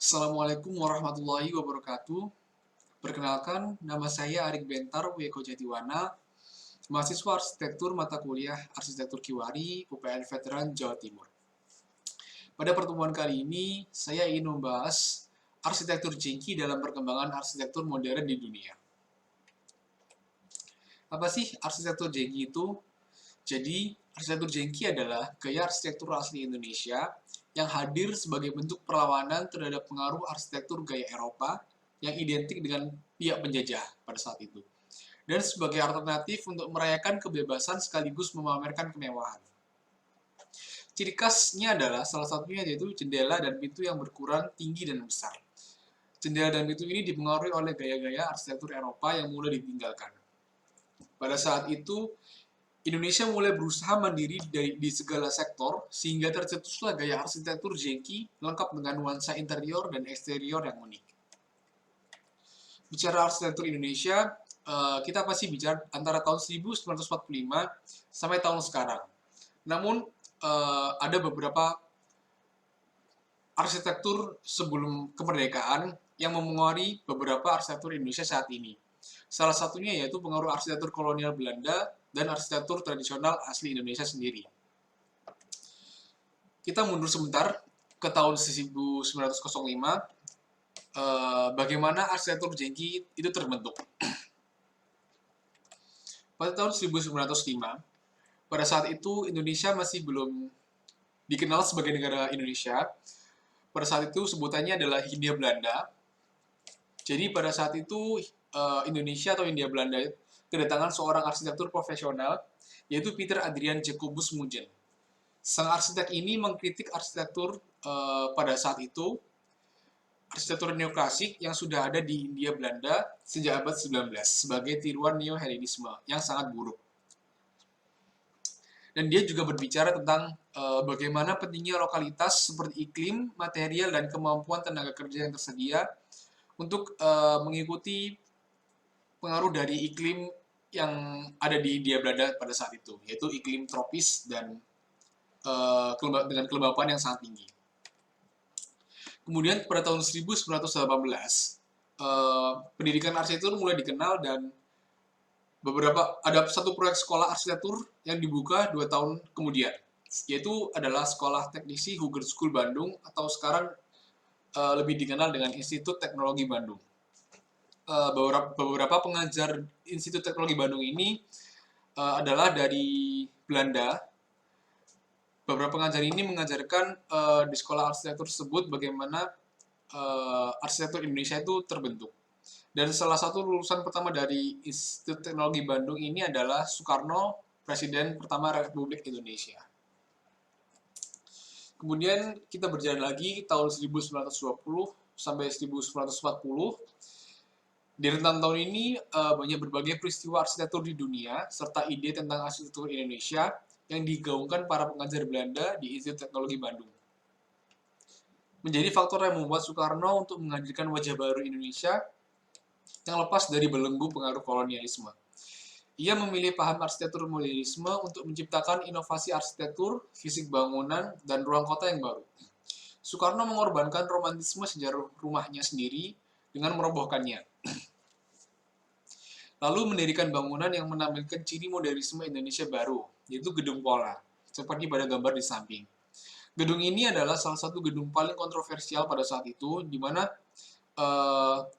Assalamualaikum warahmatullahi wabarakatuh. Perkenalkan, nama saya Arik Bentar Weko Jatiwana, mahasiswa arsitektur mata kuliah Arsitektur Kiwari, UPN Veteran Jawa Timur. Pada pertemuan kali ini, saya ingin membahas arsitektur jengki dalam perkembangan arsitektur modern di dunia. Apa sih arsitektur jengki itu? Jadi, arsitektur jengki adalah gaya arsitektur asli Indonesia yang hadir sebagai bentuk perlawanan terhadap pengaruh arsitektur gaya Eropa yang identik dengan pihak penjajah pada saat itu, dan sebagai alternatif untuk merayakan kebebasan sekaligus memamerkan kemewahan. Ciri khasnya adalah salah satunya yaitu jendela dan pintu yang berkurang tinggi dan besar. Jendela dan pintu ini dipengaruhi oleh gaya-gaya arsitektur Eropa yang mulai ditinggalkan. Pada saat itu, Indonesia mulai berusaha mandiri di segala sektor, sehingga tercetuslah gaya arsitektur jengki lengkap dengan nuansa interior dan eksterior yang unik. Bicara arsitektur Indonesia, kita pasti bicara antara tahun 1945 sampai tahun sekarang. Namun, ada beberapa arsitektur sebelum kemerdekaan yang memengaruhi beberapa arsitektur Indonesia saat ini. Salah satunya yaitu pengaruh arsitektur kolonial Belanda dan arsitektur tradisional asli Indonesia sendiri. Kita mundur sebentar ke tahun 1905, bagaimana arsitektur jengki itu terbentuk. Pada tahun 1905, pada saat itu Indonesia masih belum dikenal sebagai negara Indonesia. Pada saat itu sebutannya adalah Hindia Belanda. Jadi pada saat itu Indonesia atau Hindia Belanda kedatangan seorang arsitektur profesional, yaitu Peter Adrian Jacobus Mugen. Sang arsitek ini mengkritik arsitektur pada saat itu, arsitektur neoklasik yang sudah ada di Hindia Belanda sejak abad 19 sebagai tiruan neo-Hellenisme yang sangat buruk. Dan dia juga berbicara tentang bagaimana pentingnya lokalitas seperti iklim, material, dan kemampuan tenaga kerja yang tersedia untuk mengikuti pengaruh dari iklim yang ada di Hindia Belanda pada saat itu, yaitu iklim tropis dan dengan kelembapan yang sangat tinggi. Kemudian pada tahun 1918, pendidikan arsitektur mulai dikenal dan ada satu proyek sekolah arsitektur yang dibuka 2 tahun kemudian, yaitu adalah Sekolah Teknisi Huger School Bandung atau sekarang lebih dikenal dengan Institut Teknologi Bandung. Beberapa pengajar Institut Teknologi Bandung ini adalah dari Belanda. Beberapa pengajar ini mengajarkan di sekolah arsitektur tersebut bagaimana arsitektur Indonesia itu terbentuk. Dan salah satu lulusan pertama dari Institut Teknologi Bandung ini adalah Soekarno, Presiden pertama Republik Indonesia. Kemudian kita berjalan lagi tahun 1920 sampai 1940. Di rentang tahun ini banyak berbagai peristiwa arsitektur di dunia serta ide tentang arsitektur Indonesia yang digaungkan para pengajar Belanda di Institut Teknologi Bandung. Menjadi faktor yang membuat Soekarno untuk menghadirkan wajah baru Indonesia yang lepas dari belenggu pengaruh kolonialisme. Ia memilih paham arsitektur modernisme untuk menciptakan inovasi arsitektur, fisik bangunan, dan ruang kota yang baru. Soekarno mengorbankan romantisme sejarah rumahnya sendiri dengan merobohkannya, lalu mendirikan bangunan yang menampilkan ciri modernisme Indonesia baru, yaitu Gedung Pola, seperti pada gambar di samping. Gedung ini adalah salah satu gedung paling kontroversial pada saat itu, di mana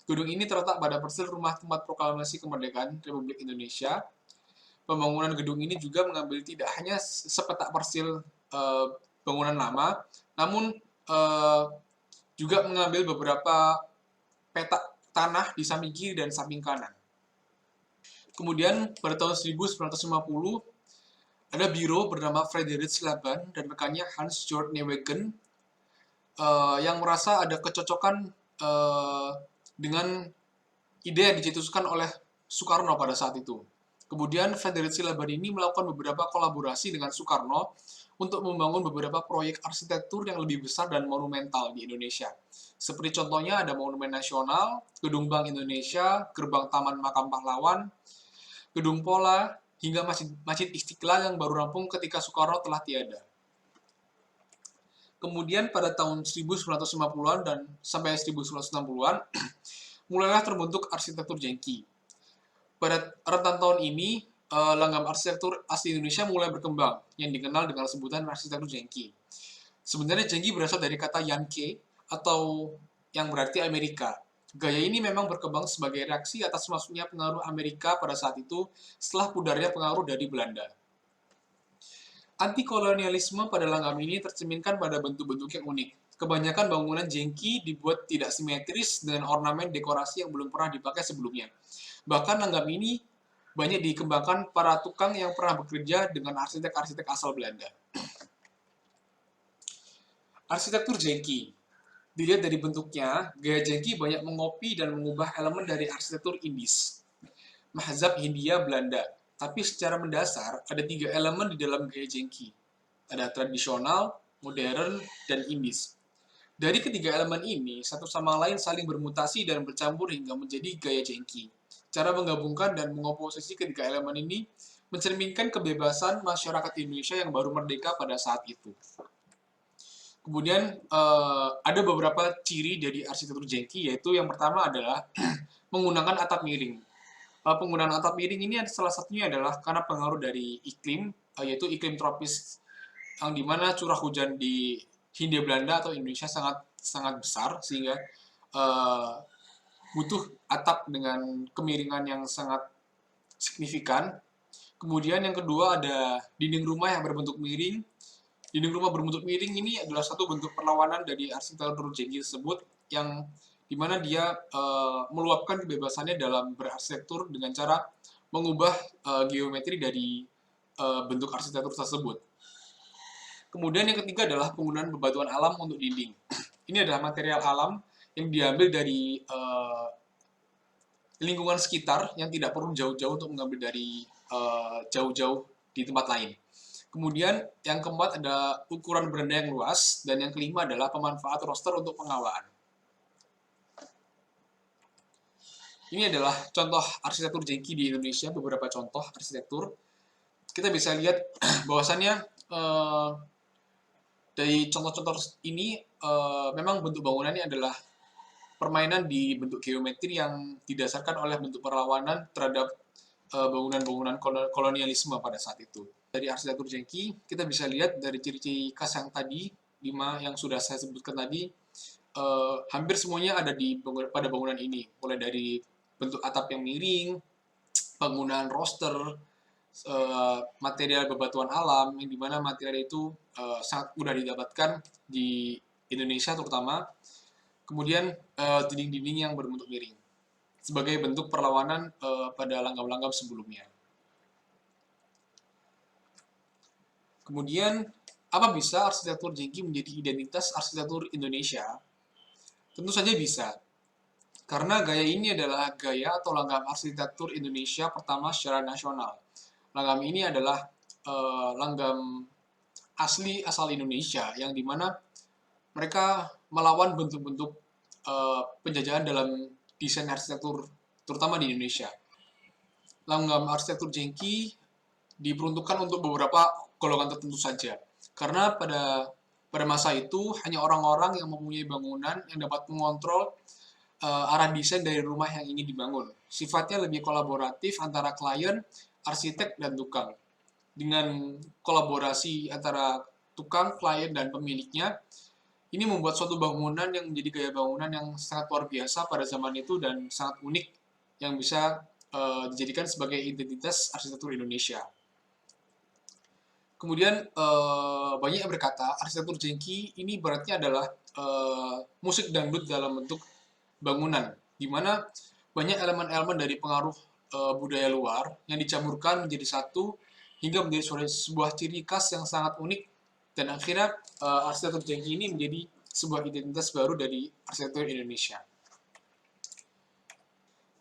gedung ini terletak pada persis rumah tempat proklamasi kemerdekaan Republik Indonesia. Pembangunan gedung ini juga mengambil tidak hanya sepetak persil bangunan lama, namun juga mengambil beberapa petak tanah di samping kiri dan samping kanan. Kemudian pada tahun 1950 ada biro bernama Friedrich Laban dan rekannya Hans Georg Newegen yang merasa ada kecocokan dengan ide yang dicetuskan oleh Soekarno pada saat itu. Kemudian Friedrich Laban ini melakukan beberapa kolaborasi dengan Soekarno untuk membangun beberapa proyek arsitektur yang lebih besar dan monumental di Indonesia. Seperti contohnya ada Monumen Nasional, Gedung Bank Indonesia, Gerbang Taman Makam Pahlawan, Gedung Pola, hingga Masjid Istiqlal yang baru rampung ketika Soekarno telah tiada. Kemudian pada tahun 1950-an dan sampai 1960-an, mulailah terbentuk arsitektur jengki. Pada rentan tahun ini, langgam arsitektur asli Indonesia mulai berkembang, yang dikenal dengan sebutan arsitektur jengki. Sebenarnya jengki berasal dari kata Yankee, atau yang berarti Amerika. Gaya ini memang berkembang sebagai reaksi atas masuknya pengaruh Amerika pada saat itu setelah pudarnya pengaruh dari Belanda. Anti-kolonialisme pada langgam ini tercerminkan pada bentuk-bentuk yang unik. Kebanyakan bangunan jengki dibuat tidak simetris dengan ornamen dekorasi yang belum pernah dipakai sebelumnya. Bahkan langgam ini banyak dikembangkan para tukang yang pernah bekerja dengan arsitek-arsitek asal Belanda. Arsitektur jengki. Dilihat dari bentuknya, gaya jengki banyak mengopi dan mengubah elemen dari arsitektur Indis, Mazhab Hindia Belanda. Tapi secara mendasar, ada 3 elemen di dalam gaya jengki. Ada tradisional, modern, dan Indis. Dari ketiga elemen ini, satu sama lain saling bermutasi dan bercampur hingga menjadi gaya jengki. Cara menggabungkan dan mengoposisi ketiga elemen ini mencerminkan kebebasan masyarakat Indonesia yang baru merdeka pada saat itu. Kemudian ada beberapa ciri dari arsitektur jengki, yaitu yang pertama adalah menggunakan atap miring. Penggunaan atap miring ini salah satunya adalah karena pengaruh dari iklim, yaitu iklim tropis, yang dimana curah hujan di Hindia Belanda atau Indonesia sangat sangat besar, sehingga butuh atap dengan kemiringan yang sangat signifikan. Kemudian yang kedua ada dinding rumah yang berbentuk miring. Dinding rumah berbentuk miring ini adalah satu bentuk perlawanan dari arsitektur jengki tersebut, yang dimana dia meluapkan kebebasannya dalam berarsitektur dengan cara mengubah geometri dari bentuk arsitektur tersebut. Kemudian yang ketiga adalah penggunaan bebatuan alam untuk dinding. Ini adalah material alam yang diambil dari lingkungan sekitar yang tidak perlu jauh-jauh untuk mengambil dari jauh-jauh di tempat lain. Kemudian yang keempat ada ukuran beranda yang luas, dan yang kelima adalah pemanfaat roster untuk pengawaan. Ini adalah contoh arsitektur jengki di Indonesia, beberapa contoh arsitektur. Kita bisa lihat bahwasannya dari contoh-contoh ini memang bentuk bangunannya adalah permainan di bentuk geometri yang didasarkan oleh bentuk perlawanan terhadap bangunan-bangunan kolonialisme pada saat itu. Dari arsitektur jengki, kita bisa lihat dari ciri-ciri khas yang tadi, 5 yang sudah saya sebutkan tadi, hampir semuanya ada pada bangunan ini. Mulai dari bentuk atap yang miring, penggunaan roster, material bebatuan alam, yang dimana material itu sangat mudah didapatkan di Indonesia terutama. Kemudian dinding-dinding yang berbentuk miring, sebagai bentuk perlawanan pada langgam-langgam sebelumnya. Kemudian, apa bisa arsitektur jengki menjadi identitas arsitektur Indonesia? Tentu saja bisa, karena gaya ini adalah gaya atau langgam arsitektur Indonesia pertama secara nasional. Langgam ini adalah langgam asli asal Indonesia, yang dimana mereka melawan bentuk-bentuk penjajahan dalam desain arsitektur, terutama di Indonesia. Langgam arsitektur jengki diperuntukkan untuk beberapa golongan tertentu saja, karena pada masa itu hanya orang-orang yang mempunyai bangunan yang dapat mengontrol arah desain dari rumah yang ingin dibangun. Sifatnya lebih kolaboratif antara klien, arsitek, dan tukang. Dengan kolaborasi antara tukang, klien, dan pemiliknya, ini membuat suatu bangunan yang menjadi gaya bangunan yang sangat luar biasa pada zaman itu dan sangat unik, yang bisa dijadikan sebagai identitas arsitektur Indonesia. Kemudian banyak yang berkata arsitektur jengki ini beratnya adalah musik dangdut dalam bentuk bangunan, di mana banyak elemen-elemen dari pengaruh budaya luar yang dicampurkan menjadi satu hingga menjadi sebuah ciri khas yang sangat unik, dan akhirnya arsitektur jengki ini menjadi sebuah identitas baru dari arsitektur Indonesia.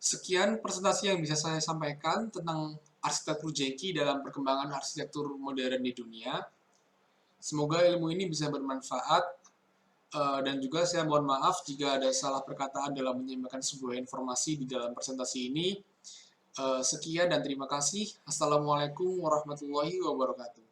Sekian presentasi yang bisa saya sampaikan tentang arsitektur jengki dalam perkembangan arsitektur modern di dunia. Semoga ilmu ini bisa bermanfaat, dan juga saya mohon maaf jika ada salah perkataan dalam menyampaikan sebuah informasi di dalam presentasi ini. Sekian dan terima kasih. Assalamualaikum warahmatullahi wabarakatuh.